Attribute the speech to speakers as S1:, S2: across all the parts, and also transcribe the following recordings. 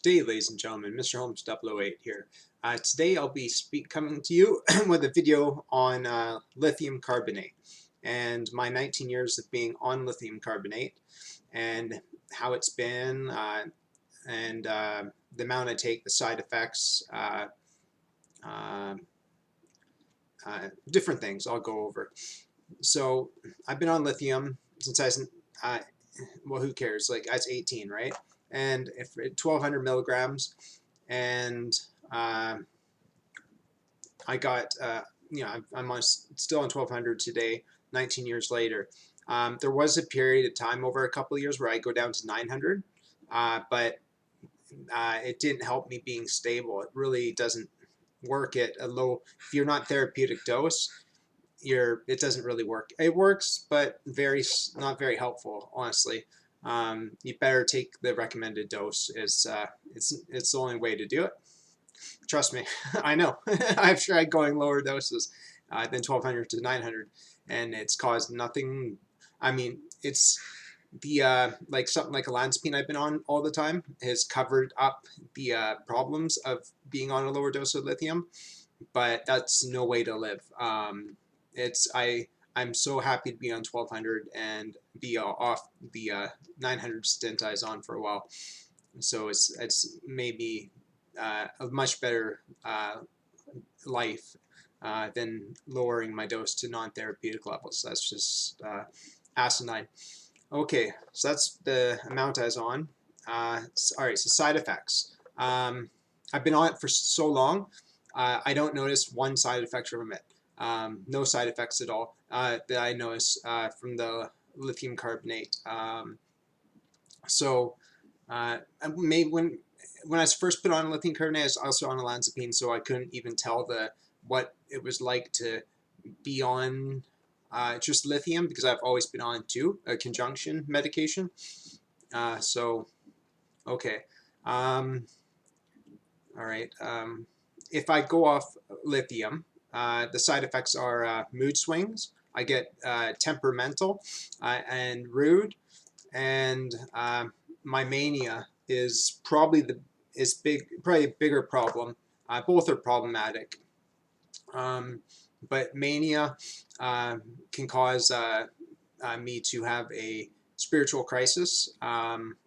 S1: Good day, ladies and gentlemen. Mr. Holmes 008 here. Today I'll be coming to you with a video on lithium carbonate and my 19 years of being on lithium carbonate and how it's been and the amount I take, the side effects, uh, different things I'll go over. So I've been on lithium since I was, well, who cares? Like, I was 18, right? And if 1,200 milligrams, and I got, I'm still on 1,200 today, 19 years later. There was a period of time over a couple of years where I go down to 900, but it didn't help me being stable. It really doesn't work at a low. If you're not therapeutic dose, it doesn't really work. It works, but not very helpful, honestly. You better take the recommended dose. It's the only way to do it. Trust me, I know. I've tried going lower doses than 1,200 to 900, and it's caused nothing. I mean, it's the like something like olanzapine I've been on all the time has covered up the problems of being on a lower dose of lithium, but that's no way to live. I'm so happy to be on 1,200 and be off the 900 stint I was on for a while. So it's maybe a much better life than lowering my dose to non-therapeutic levels. That's just asinine. Okay, so that's the amount I was on. All right, so side effects. I've been on it for so long, I don't notice one side effect from it. No side effects at all that I notice from the lithium carbonate. Maybe when I was first put on lithium carbonate, I was also on olanzapine, so I couldn't even tell what it was like to be on just lithium, because I've always been on a conjunction medication. Okay. All right. If I go off lithium, the side effects are mood swings. I get temperamental and rude, and my mania is probably a bigger problem. Both are problematic, but mania can cause me to have a spiritual crisis,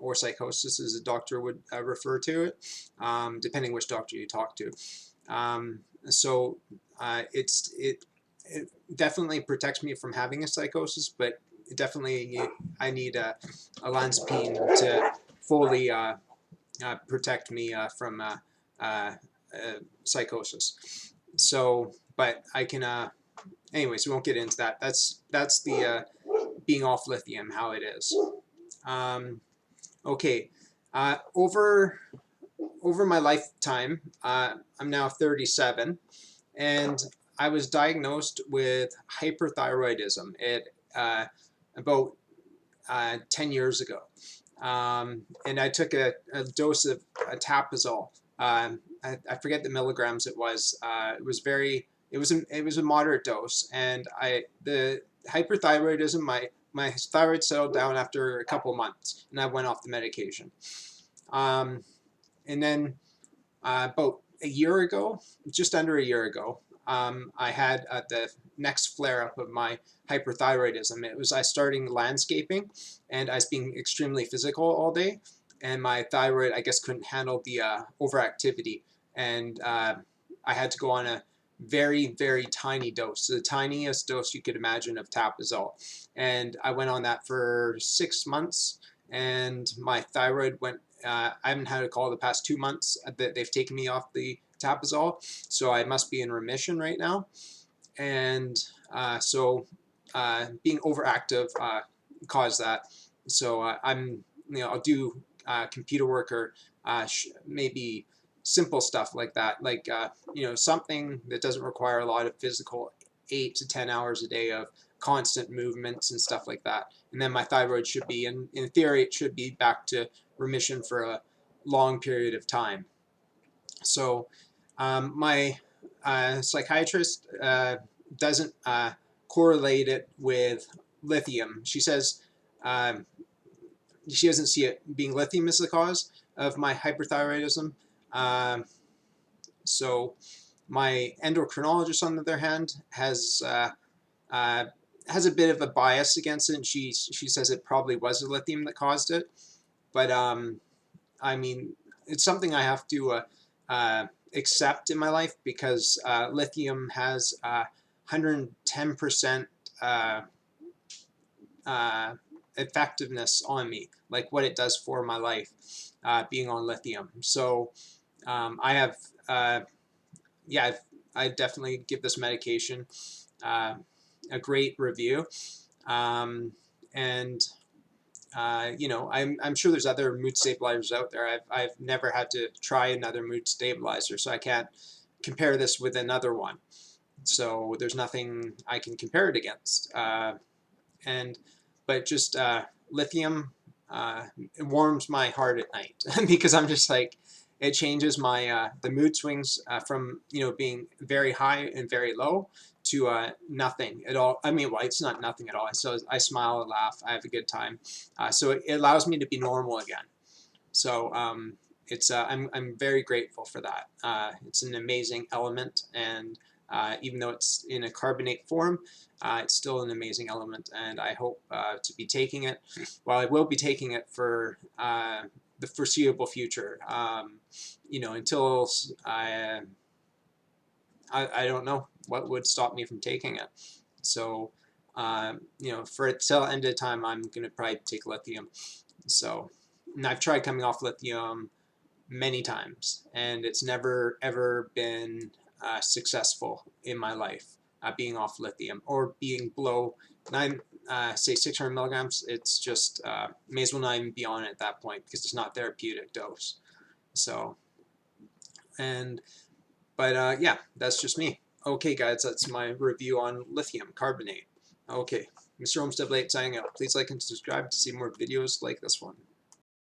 S1: or psychosis, as a doctor would refer to it, depending which doctor you talk to. It definitely protects me from having a psychosis, but definitely I need olanzapine to fully protect me from psychosis. So, but I can. Anyways, we won't get into that. That's the being off lithium, how it is. Okay, over my lifetime, I'm now 37, and I was diagnosed with hyperthyroidism about 10 years ago. And I took a dose of tapazole. I forget the milligrams it was. It was a moderate dose, and the hyperthyroidism, my thyroid settled down after a couple months, and I went off the medication. And then about a year ago, just under a year ago, I had the next flare-up of my hyperthyroidism. I was starting landscaping, and I was being extremely physical all day, and my thyroid, I guess, couldn't handle the overactivity, and I had to go on a very, very tiny dose, the tiniest dose you could imagine of tapazole, and I went on that for 6 months, and my thyroid went. I haven't had a call the past 2 months that they've taken me off the tapazole, so I must be in remission right now. And being overactive caused that. So I'll do computer work, or maybe simple stuff like that, like something that doesn't require a lot of physical 8 to 10 hours a day of constant movements and stuff like that. And then my thyroid should be, in theory, it should be back to remission for a long period of time. So my psychiatrist doesn't correlate it with lithium. She says she doesn't see it being lithium as the cause, of my hyperthyroidism. So my endocrinologist, on the other hand, has a bit of a bias against it. And she says it probably was the lithium that caused it, but I mean, it's something I have to accept in my life, because lithium has 110% effectiveness on me, like what it does for my life, being on lithium. So I have, yeah, I definitely give this medication a great review. And you know, I'm sure there's other mood stabilizers out there. I've never had to try another mood stabilizer, so I can't compare this with another one. So there's nothing I can compare it against. But just lithium, it warms my heart at night because I'm just like, it changes my the mood swings from, you know, being very high and very low to nothing at all. I mean, well, it's not nothing at all. I smile and laugh. I have a good time. So it allows me to be normal again. So it's I'm very grateful for that. It's an amazing element, and even though it's in a carbonate form, it's still an amazing element, and I hope to be taking it. Well, I will be taking it for the foreseeable future. You know, until I don't know what would stop me from taking it. So, you know, for till end of time, I'm gonna probably take lithium. So, and I've tried coming off lithium many times, and it's never ever been successful in my life. Being off lithium or being below say 600 milligrams, it's just may as well not even be on it at that point, because it's not therapeutic dose. So, and but yeah, that's just me. Okay, guys, that's my review on lithium carbonate. Okay, Mr. Homestead Late signing out. Please like and subscribe to see more videos like this one.